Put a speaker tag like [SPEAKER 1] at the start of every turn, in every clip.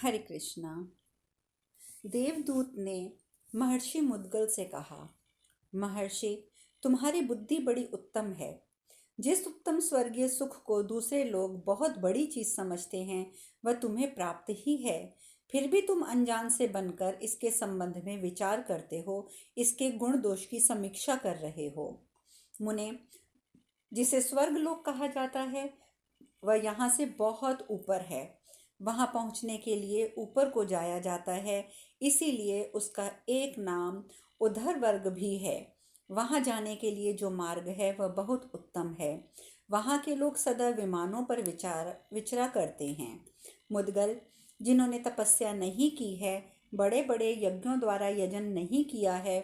[SPEAKER 1] हरे कृष्णा। देवदूत ने महर्षि मुद्गल से कहा, महर्षि, तुम्हारी बुद्धि बड़ी उत्तम है। जिस उत्तम स्वर्गीय सुख को दूसरे लोग बहुत बड़ी चीज समझते हैं वह तुम्हें प्राप्त ही है। फिर भी तुम अनजान से बनकर इसके संबंध में विचार करते हो, इसके गुण दोष की समीक्षा कर रहे हो। मुने, जिसे स्वर्ग लोक कहा जाता है वह यहाँ से बहुत ऊपर है। वहाँ पहुँचने के लिए ऊपर को जाया जाता है, इसीलिए उसका एक नाम उधर वर्ग भी है। वहाँ जाने के लिए जो मार्ग है वह बहुत उत्तम है। वहाँ के लोग सदा विमानों पर विचरा करते हैं। मुदगल, जिन्होंने तपस्या नहीं की है, बड़े बड़े यज्ञों द्वारा यजन नहीं किया है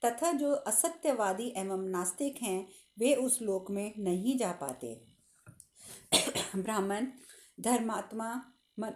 [SPEAKER 1] तथा जो असत्यवादी एवं नास्तिक हैं, वे उस लोक में नहीं जा पाते। ब्राह्मण, धर्मात्मा, मन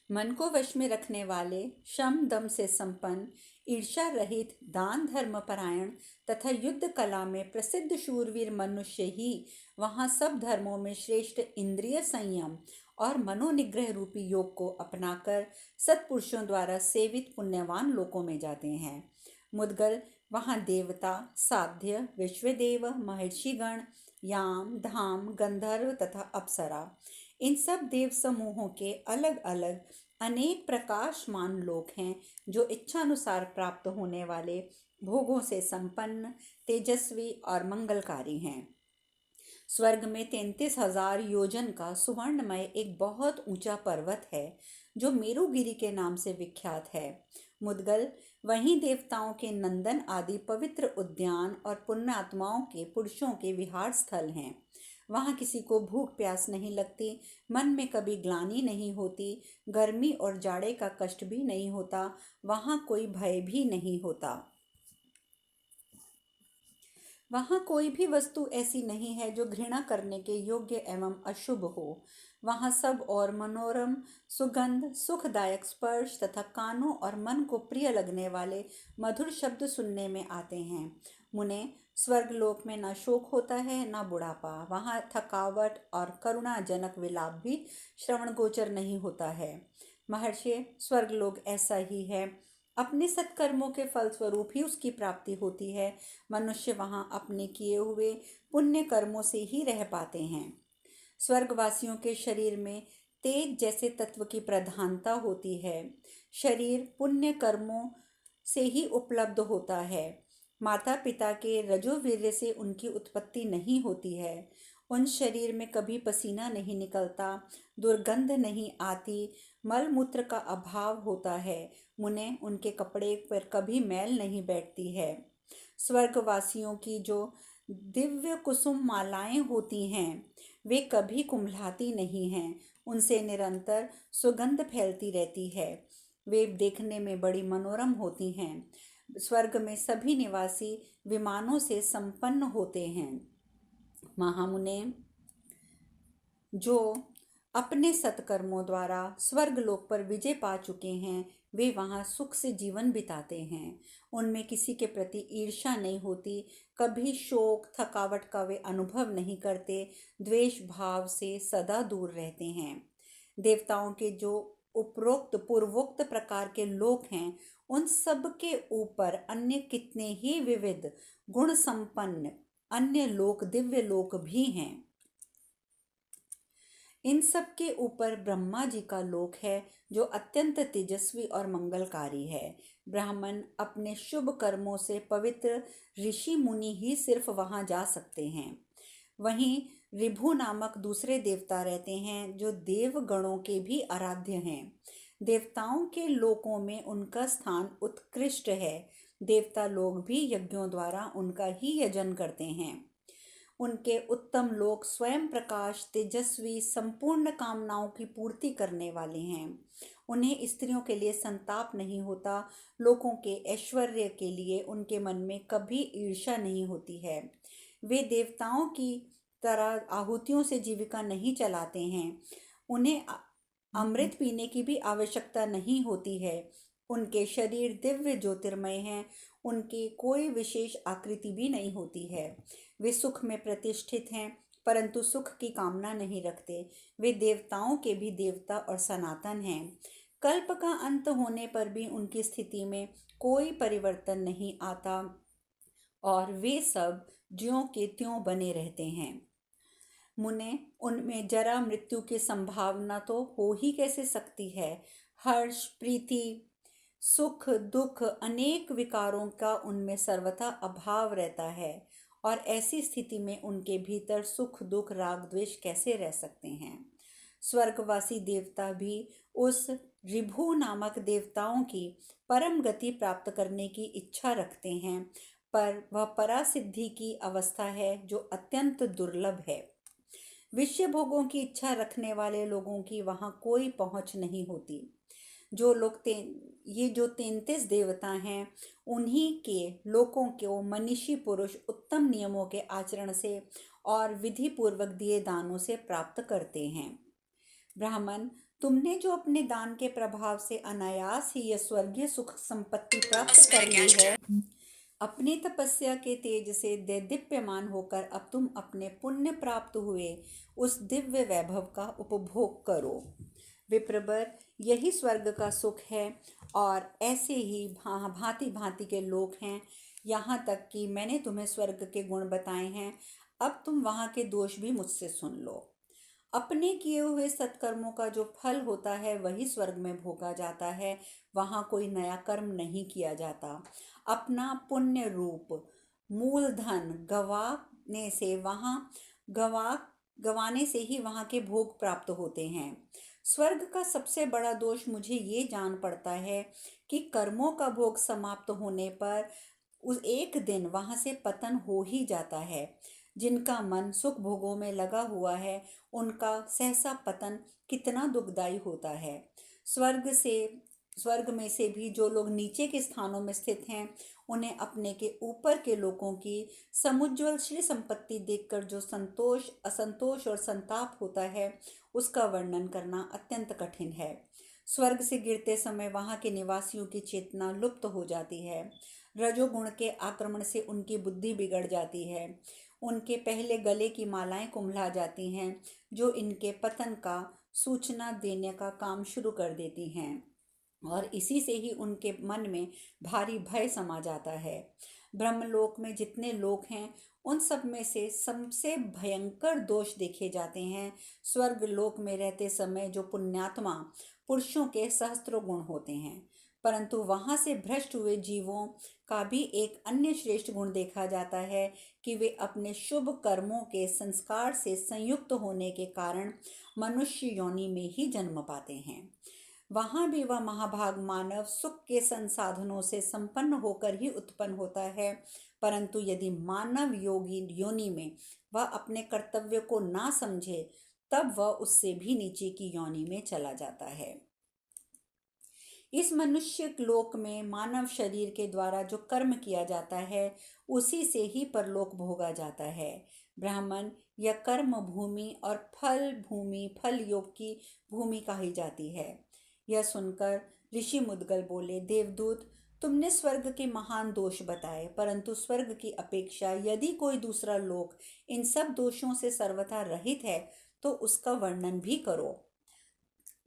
[SPEAKER 1] मन को वश में रखने वाले, शम दम से संपन्न, ईर्ष्या रहित, दान धर्म परायण तथा युद्ध कला में प्रसिद्ध शूरवीर मनुष्य ही वहाँ सब धर्मों में श्रेष्ठ इंद्रिय संयम और मनोनिग्रह रूपी योग को अपनाकर सत्पुरुषों द्वारा सेवित पुण्यवान लोकों में जाते हैं। मुदगल, वहाँ देवता, साध्य, विश्वदेव, महर्षिगण, याम, धाम, गंधर्व तथा अप्सरा, इन सब देव समूहों के अलग अलग अनेक प्रकाशमान लोक हैं जो इच्छानुसार प्राप्त होने वाले भोगों से संपन्न, तेजस्वी और मंगलकारी हैं। स्वर्ग में 33,000 योजन का सुवर्णमय एक बहुत ऊंचा पर्वत है जो मेरुगिरी के नाम से विख्यात है। मुदगल, वहीं देवताओं के नंदन आदि पवित्र उद्यान और पुण्यात्माओं के पुरुषों के विहार स्थल हैं। वहाँ किसी को भूख प्यास नहीं लगती, मन में कभी ग्लानि नहीं होती, गर्मी और जाड़े का कष्ट भी नहीं होता, वहाँ कोई भय भी नहीं होता। वहाँ कोई भी वस्तु ऐसी नहीं है जो घृणा करने के योग्य एवं अशुभ हो। वहाँ सब और मनोरम, सुगंध, सुखदायक स्पर्श तथा कानों और मन को प्रिय लगने वाले मधुर शब्द सुनने में आते हैं। मुने, स्वर्गलोक में ना शोक होता है ना बुढ़ापा। वहाँ थकावट और करुणाजनक विलाप भी श्रवण गोचर नहीं होता है। महर्षि, स्वर्गलोक ऐसा ही है। अपने सत्कर्मों के फलस्वरूप ही उसकी प्राप्ति होती है। मनुष्य वहाँ अपने किए हुए पुण्य कर्मों से ही रह पाते हैं। स्वर्गवासियों के शरीर में तेज जैसे तत्व की प्रधानता होती है। शरीर पुण्य कर्मों से ही उपलब्ध होता है। माता पिता के रजोवीर्य से उनकी उत्पत्ति नहीं होती है। उन शरीर में कभी पसीना नहीं निकलता, दुर्गंध नहीं आती, मल मूत्र का अभाव होता है। मुने, उनके कपड़े पर कभी मैल नहीं बैठती है। स्वर्गवासियों की जो दिव्य कुसुम मालाएं होती हैं वे कभी कुम्हलाती नहीं हैं, उनसे निरंतर सुगंध फैलती रहती है। वे देखने में बड़ी मनोरम होती हैं। स्वर्ग में सभी निवासी विमानों से संपन्न होते हैं। महामुने, जो अपने सत्कर्मों द्वारा स्वर्गलोक पर विजय पा चुके हैं वे वहाँ सुख से जीवन बिताते हैं। उनमें किसी के प्रति ईर्ष्या नहीं होती, कभी शोक थकावट का वे अनुभव नहीं करते, द्वेष भाव से सदा दूर रहते हैं। देवताओं के जो उपरोक्त पूर्वोक्त प्रकार के लोक हैं उन सब के ऊपर अन्य कितने ही विविध गुण संपन्न अन्य लोक, दिव्य लोक भी हैं। इन सब के ऊपर ब्रह्मा जी का लोक है जो अत्यंत तेजस्वी और मंगलकारी है। ब्राह्मण अपने शुभ कर्मों से पवित्र ऋषि मुनि ही सिर्फ वहां जा सकते हैं। वहीं ऋभु नामक दूसरे देवता रहते हैं जो देव गणों के भी आराध्य हैं। देवताओं के लोकों में उनका स्थान उत्कृष्ट है। देवता लोग भी यज्ञों द्वारा उनका ही यजन करते हैं। उनके उत्तम लोक स्वयं प्रकाश, तेजस्वी, संपूर्ण कामनाओं की पूर्ति करने वाले हैं। उन्हें स्त्रियों के लिए संताप नहीं होता, लोगों के ऐश्वर्य के लिए उनके मन में कभी ईर्ष्या नहीं होती है। वे देवताओं की तरह आहुतियों से जीविका नहीं चलाते हैं। उन्हें अमृत पीने की भी आवश्यकता नहीं होती है। उनके शरीर दिव्य ज्योतिर्मय हैं, उनकी कोई विशेष आकृति भी नहीं होती है। वे सुख में प्रतिष्ठित हैं, परंतु सुख की कामना नहीं रखते। वे देवताओं के भी देवता और सनातन हैं। कल्प का अंत होने पर भी उनकी स्थिति में कोई परिवर्तन नहीं आता और वे सब ज्यों के त्यों बने रहते हैं। मुने, उनमें जरा मृत्यु की संभावना तो हो ही कैसे सकती है। हर्ष, प्रीति, सुख, दुख, अनेक विकारों का उनमें सर्वथा अभाव रहता है और ऐसी स्थिति में उनके भीतर सुख, दुख, राग, द्वेष कैसे रह सकते हैं। स्वर्गवासी देवता भी उस ऋभु नामक देवताओं की परम गति प्राप्त करने की इच्छा रखते हैं, पर वह परासिद्धि की अवस्था है जो अत्यंत दुर्लभ है। विषय भोगों की इच्छा रखने वाले लोगों की वहाँ कोई पहुँच नहीं होती। जो लोग ये जो 33 देवता हैं, उन्हीं के लोगों को मनीषी पुरुष उत्तम नियमों के आचरण से और विधि पूर्वक दिए दानों से प्राप्त करते हैं। ब्राह्मण, तुमने जो अपने दान के प्रभाव से अनायास ही यह स्वर्गीय सुख संपत्ति प्राप्त कर ली है, अपनी तपस्या के तेज से देदीप्यमान होकर अब तुम अपने पुण्य प्राप्त हुए उस दिव्य वैभव का उपभोग करो। विप्रवर, यही स्वर्ग का सुख है और ऐसे ही भांति भांति के लोग हैं। यहाँ तक कि मैंने तुम्हें स्वर्ग के गुण बताए हैं, अब तुम वहाँ के दोष भी मुझसे सुन लो। अपने किए हुए सत्कर्मों का जो फल होता है वही स्वर्ग में भोगा जाता है। वहाँ कोई नया कर्म नहीं किया जाता। अपना पुण्य रूप मूलधन गवाने से ही वहाँ के भोग प्राप्त होते हैं। स्वर्ग का सबसे बड़ा दोष मुझे ये जान पड़ता है कि कर्मों का भोग समाप्त होने पर उस एक दिन वहाँ से पतन हो ही जाता है। जिनका मन सुख भोगों में लगा हुआ है, उनका सहसा पतन कितना दुखदायी होता है। स्वर्ग में से भी जो लोग नीचे के स्थानों में स्थित हैं, उन्हें अपने के ऊपर के लोगों की समुज्ज्वल श्री संपत्ति देखकर जो संतोष, असंतोष और संताप होता है, उसका वर्णन करना अत्यंत कठिन है। स्वर्ग से गिरते समय वहाँ के निवासियों की चेतना लुप्त हो जाती है। रजोगुण के आक्रमण से उनकी बुद्धि बिगड़ जाती है। उनके पहले गले की मालाएं कुम्हला जाती हैं, जो इनके पतन का सूचना देने का काम शुरू कर देती हैं और इसी से ही उनके मन में भारी भय समा जाता है। ब्रह्मलोक में जितने लोग हैं, उन सब में से सबसे भयंकर दोष देखे जाते हैं स्वर्ग लोक में रहते समय जो पुण्यात्मा पुरुषों के सहस्त्रों गुण होते हैं। परंतु वहाँ से भ्रष्ट हुए जीवों का भी एक अन्य श्रेष्ठ गुण देखा जाता है कि वे अपने शुभ कर्मों के संस्कार से संयुक्त होने के कारण मनुष्य योनि में ही जन्म पाते हैं। वहाँ भी वह महाभाग मानव सुख के संसाधनों से संपन्न होकर ही उत्पन्न होता है, परंतु यदि मानव योनि में वह अपने कर्तव्य को ना समझे, तब वह उससे भी नीचे की योनि में चला जाता है। इस मनुष्य लोक में मानव शरीर के द्वारा जो कर्म किया जाता है, उसी से ही परलोक भोगा जाता है। ब्राह्मण, यह कर्म भूमि और फल योग की भूमि कही जाती है। यह सुनकर ऋषि मुद्गल बोले, देवदूत, तुमने स्वर्ग के महान दोष बताए, परंतु स्वर्ग की अपेक्षा यदि कोई दूसरा लोक इन सब दोषों से सर्वथा रहित है, तो उसका वर्णन भी करो।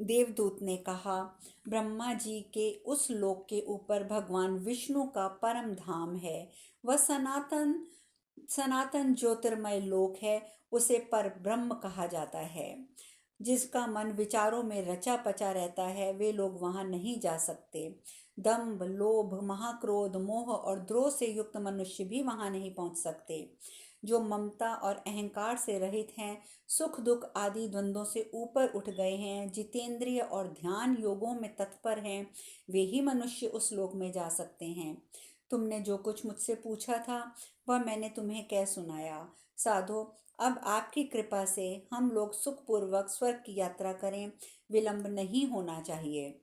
[SPEAKER 1] देवदूत ने कहा, ब्रह्मा जी के उस लोक के ऊपर भगवान विष्णु का परम धाम है। वह सनातन ज्योतिर्मय लोक है। उसे पर ब्रह्म कहा जाता है। जिसका मन विचारों में रचा पचा रहता है, वे लोग वहाँ नहीं जा सकते। दंभ, लोभ, महाक्रोध, मोह और द्रोह से युक्त मनुष्य भी वहाँ नहीं पहुँच सकते। जो ममता और अहंकार से रहित हैं, सुख दुख आदि द्वंद्वों से ऊपर उठ गए हैं, जितेंद्रिय और ध्यान योगों में तत्पर हैं, वे ही मनुष्य उस लोक में जा सकते हैं। तुमने जो कुछ मुझसे पूछा था, वह मैंने तुम्हें कह सुनाया। साधो, अब आपकी कृपा से हम लोग सुखपूर्वक स्वर्ग की यात्रा करें, विलंब नहीं होना चाहिए।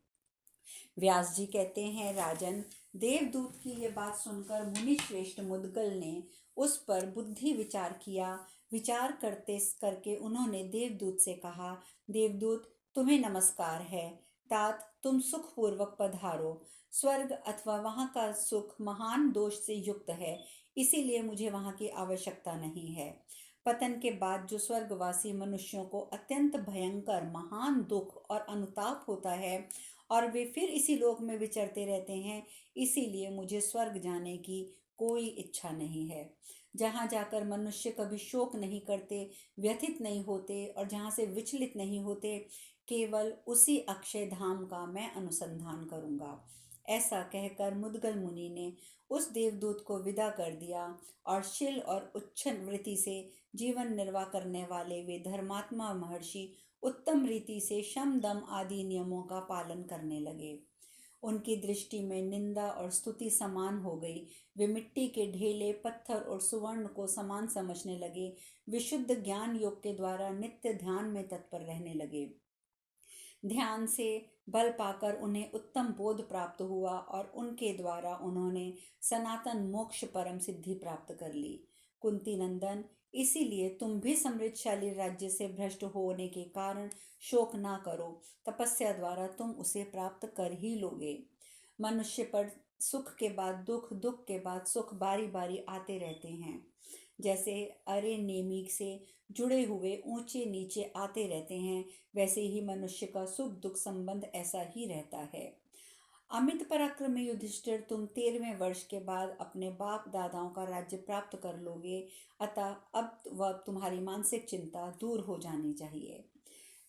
[SPEAKER 1] व्यास जी कहते हैं, राजन, देवदूत की ये बात सुनकर मुनि श्रेष्ठ मुद्गल ने उस पर बुद्धि विचार किया। विचार करके उन्होंने देवदूत से कहा, देवदूत, तुम्हें नमस्कार है। तात, तुम सुखपूर्वक पधारो। स्वर्ग अथवा वहाँ का सुख महान दोष से युक्त है, इसीलिए मुझे वहाँ की आवश्यकता नहीं है। पतन के बाद जो स्वर्गवासी मनुष्यों को अत्यंत भयंकर महान दुख और अनुताप होता है और वे फिर इसी लोक में विचरते रहते हैं, इसीलिए मुझे स्वर्ग जाने की कोई इच्छा नहीं है, जहाँ जाकर मनुष्य कभी शोक नहीं करते, व्यथित नहीं होते और जहाँ से विचलित नहीं होते, केवल उसी अक्षय धाम का मैं अनुसंधान करूँगा। ऐसा कहकर मुद्गल मुनि ने उस देवदूत को विदा कर दिया और शील और उच्छृंख वृत्ति से जीवन निर्वाह करने वाले वे धर्मात्मा महर्षि उत्तम रीति से शम दम आदि नियमों का पालन करने लगे। उनकी दृष्टि में निंदा और स्तुति समान हो गई। वे मिट्टी के ढेले, पत्थर और सुवर्ण को समान समझने लगे। विशुद्ध ज्ञान योग के द्वारा नित्य ध्यान में तत्पर रहने लगे। ध्यान से बल पाकर उन्हें उत्तम बोध प्राप्त हुआ और उनके द्वारा उन्होंने सनातन मोक्ष परम सिद्धि प्राप्त कर ली। कुंती नंदन, इसीलिए तुम भी समृद्धशाली राज्य से भ्रष्ट होने के कारण शोक ना करो, तपस्या द्वारा तुम उसे प्राप्त कर ही लोगे। मनुष्य पर सुख के बाद दुख, दुख के बाद सुख बारी बारी आते रहते हैं। जैसे अरे नेमी से जुड़े हुए ऊंचे नीचे आते रहते हैं, वैसे ही मनुष्य का सुख दुख संबंध ऐसा ही रहता है। अमित पराक्रमी युधिष्ठिर, तुम 13वें वर्ष के बाद अपने बाप दादाओं का राज्य प्राप्त कर लोगे, अतः अब वह तुम्हारी मानसिक चिंता दूर हो जानी चाहिए।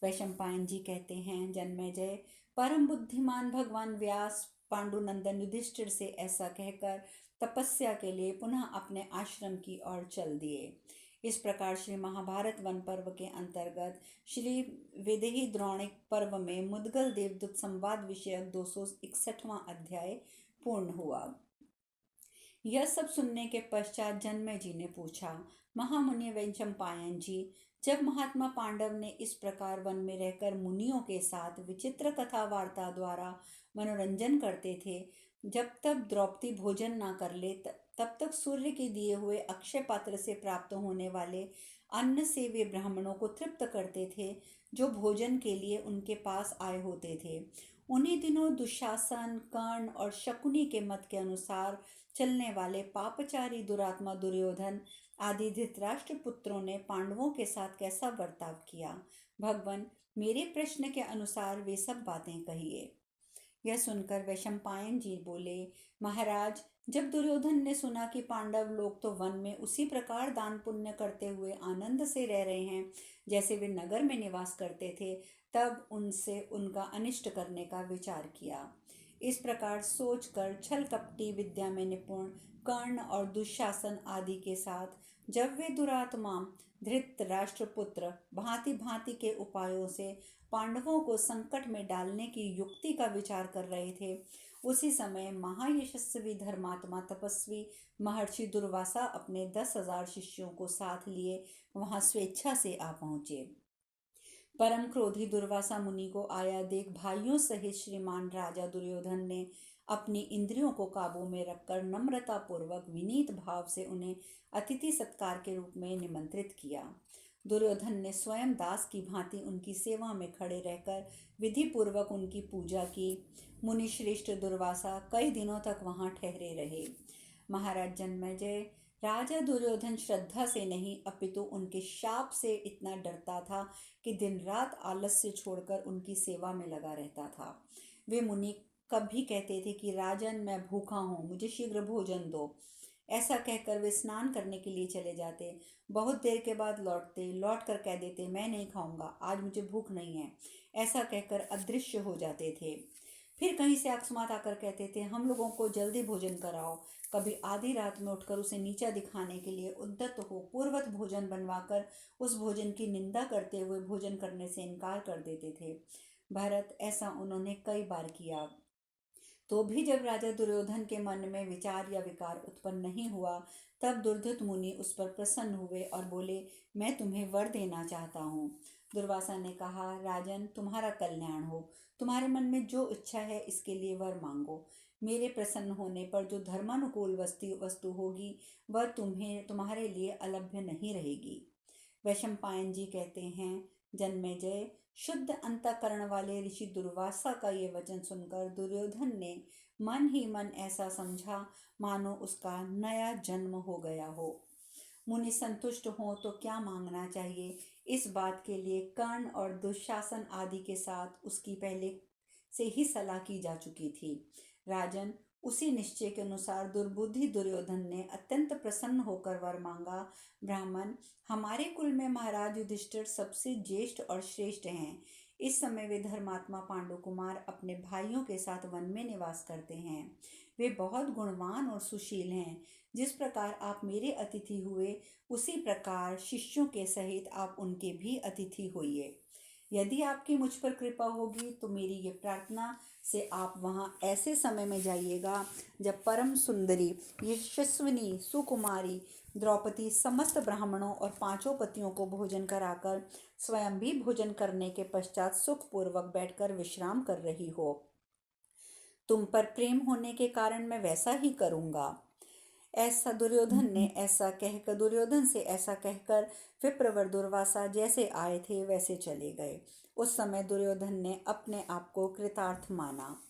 [SPEAKER 1] वैशंपायन जी कहते हैं, जन्मेजय, परम बुद्धिमान भगवान व्यास पांडुनंदन युधिष्ठिर से ऐसा कहकर तपस्या के लिए पुनः अपने आश्रम की ओर चल दिए। इस प्रकार श्री महाभारत वन पर्व के अंतर्गत श्री विदेही द्रोणिक पर्व में मुद्गल देवदूत संवाद विषयक 261वां अध्याय पूर्ण हुआ। यह सब सुनने के पश्चात जन्मेजय जी ने पूछा, महामुनि वैशंपायन जी, जब महात्मा पांडव ने इस प्रकार वन में रहकर मुनियों के साथ विचित्र कथा वार्ता द्वारा मनोरंजन करते थे, जब तब द्रौपदी भोजन ना कर ले, तब तक सूर्य के दिए हुए अक्षय पात्र से प्राप्त होने वाले अन्न से वे ब्राह्मणों को तृप्त करते थे, जो भोजन के लिए उनके पास आए होते थे। उन्हीं दिनों दुशासन, कर्ण और शकुनी के मत के अनुसार चलने वाले पापचारी दुरात्मा दुर्योधन आदि धृतराष्ट्र पुत्रों ने पांडवों के साथ कैसा बर्ताव किया, भगवान मेरे प्रश्न के अनुसार वे सब बातें कहिए। यह सुनकर वैशंपायन जी बोले, महाराज, जब दुर्योधन ने सुना कि पांडव लोग तो वन में उसी प्रकार दान पुण्य करते हुए आनंद से रह रहे हैं जैसे वे नगर में निवास करते थे, तब उनसे उनका अनिष्ट करने का विचार किया। इस प्रकार सोचकर छल कपटी विद्या में निपुण कर्ण और दुशासन आदि के साथ जब वे दुरात्मा धृतराष्ट्रपुत्र भांति भांति के उपायों से पांडवों को संकट में डालने की युक्ति का विचार कर रहे थे, उसी समय महायशस्वी धर्मात्मा तपस्वी महर्षि दुर्वासा अपने 10,000 शिष्यों को साथ लिए वहां स्वेच्छा से आ पहुंचे। परम क्रोधी दुर्वासा मुनि को आया देख भाइयों सहित श्रीमान राजा दुर्योधन ने अपनी इंद्रियों को काबू में रखकर नम्रता पूर्वक विनीत भाव से उन्हें अतिथि सत्कार के रूप में निमंत्रित किया। दुर्योधन ने स्वयं दास की भांति उनकी सेवा में खड़े रहकर विधि पूर्वक उनकी पूजा की। मुनि श्रेष्ठ दुर्वासा कई दिनों तक वहां ठहरे रहे। महाराज जन्मेजय, राजा दुर्योधन श्रद्धा से नहीं अपितु उनके शाप से इतना डरता था कि दिन रात आलस्य छोड़कर उनकी सेवा में लगा रहता था। वे मुनि कभी कहते थे कि राजन, मैं भूखा हूँ, मुझे शीघ्र भोजन दो। ऐसा कहकर वे स्नान करने के लिए चले जाते। बहुत देर के बाद लौट कर कह देते, मैं नहीं खाऊंगा, आज मुझे भूख नहीं है। ऐसा कहकर अदृश्य हो जाते थे। फिर कहीं से अकस्मात आकर कहते थे, हम लोगों को जल्दी भोजन कराओ। कभी आधी रात में उठकर उसे नीचा दिखाने के लिए उद्यत हो पूर्वत भोजन बनवाकर उस भोजन की निंदा करते हुए भोजन करने से इनकार कर देते थे। भरत, ऐसा उन्होंने कई बार किया, तो भी जब राजा दुर्योधन के मन में विचार या विकार उत्पन्न नहीं हुआ, तब दुर्धत मुनि उस पर प्रसन्न हुए और बोले, मैं तुम्हें वर देना चाहता हूँ। दुर्वासा ने कहा, राजन, तुम्हारा कल्याण हो, तुम्हारे मन में जो इच्छा है इसके लिए वर मांगो। मेरे प्रसन्न होने पर जो धर्मानुकूल वस्तु होगी वह तुम्हारे लिए अलभ्य नहीं रहेगी। वैशंपायन जी कहते हैं, जन्मेजय, शुद्ध अंतःकरण वाले ऋषि दुर्वासा का ये वचन सुनकर दुर्योधन ने मन ही मन ऐसा समझा मानो उसका नया जन्म हो गया हो। मुनि संतुष्ट हों तो क्या मांगना चाहिए, इस बात के लिए कर्ण और दुशासन आदि के साथ उसकी पहले से ही सलाह की जा चुकी थी। राजन, उसी निश्चय के अनुसार दुर्बुद्धि दुर्योधन ने अत्यंत प्रसन्न होकर वर मांगा। ब्राह्मण, हमारे कुल में महाराज युधिष्ठिर सबसे ज्येष्ठ और श्रेष्ठ हैं। इस समय वे धर्मात्मा पांडु कुमार अपने भाइयों के साथ वन में निवास करते हैं। वे बहुत गुणवान और सुशील हैं। जिस प्रकार आप मेरे अतिथि हुए, उसी प्रकार शिष्यों के सहित आप उनके भी अतिथि होइए। यदि आपकी मुझ पर कृपा होगी तो मेरी ये प्रार्थना से आप वहाँ ऐसे समय में जाइएगा जब परम सुंदरी यशस्विनी सुकुमारी द्रौपदी समस्त ब्राह्मणों और पांचों पतियों को भोजन कराकर स्वयं भी भोजन करने के पश्चात सुखपूर्वक बैठकर विश्राम कर रही हो। तुम पर प्रेम होने के कारण मैं वैसा ही करूँगा। दुर्योधन से ऐसा कहकर विप्रवर दुर्वासा जैसे आए थे वैसे चले गए। उस समय दुर्योधन ने अपने आप को कृतार्थ माना।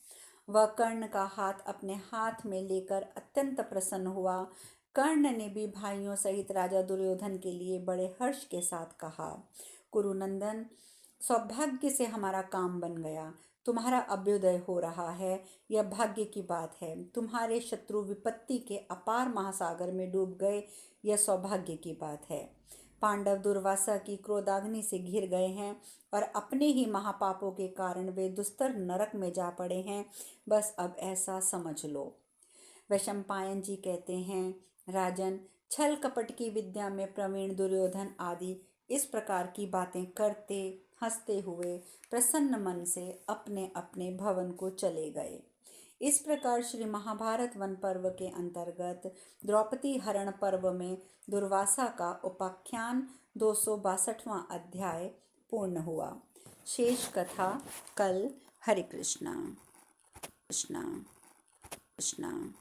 [SPEAKER 1] वह कर्ण का हाथ अपने हाथ में लेकर अत्यंत प्रसन्न हुआ। कर्ण ने भी भाइयों सहित राजा दुर्योधन के लिए बड़े हर्ष के साथ कहा, कुरुनंदन, सौभाग्य से हमारा काम बन गया। तुम्हारा अभ्युदय हो रहा है, यह भाग्य की बात है। तुम्हारे शत्रु विपत्ति के अपार महासागर में डूब गए, यह सौभाग्य की बात है। पांडव दुर्वासा की क्रोधाग्नि से घिर गए हैं और अपने ही महापापों के कारण वे दुस्तर नरक में जा पड़े हैं। बस अब ऐसा समझ लो। वैशंपायन जी कहते हैं, राजन, छल कपट की विद्या में प्रवीण दुर्योधन आदि इस प्रकार की बातें करते हंसते हुए प्रसन्न मन से अपने अपने भवन को चले गए। इस प्रकार श्री महाभारत वन पर्व के अंतर्गत द्रौपदी हरण पर्व में दुर्वासा का उपाख्यान 262वां अध्याय पूर्ण हुआ। शेष कथा कल। हरे कृष्णा कृष्णा कृष्णा।